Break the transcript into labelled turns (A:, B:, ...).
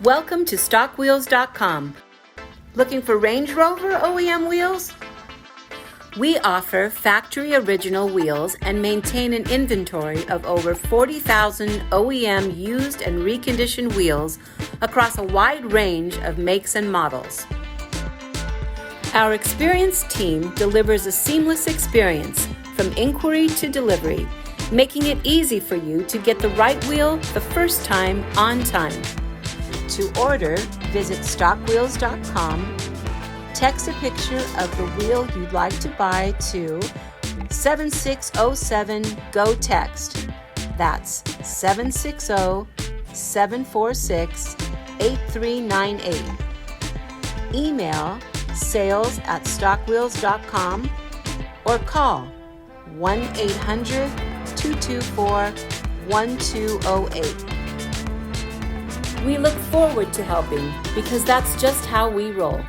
A: Welcome to StockWheels.com. Looking for Range Rover OEM wheels? We offer factory original wheels and maintain an inventory of over 40,000 OEM used and reconditioned wheels across a wide range of makes and models. Our experienced team delivers a seamless experience from inquiry to delivery, making it easy for you to get the right wheel the first time on time. To order, visit StockWheels.com, text a picture of the wheel you'd like to buy to 7607-GO-TEXT. That's 760-746-8398. Email sales@StockWheels.com or call 1-800-224-1208. We look forward to helping because that's just how we roll.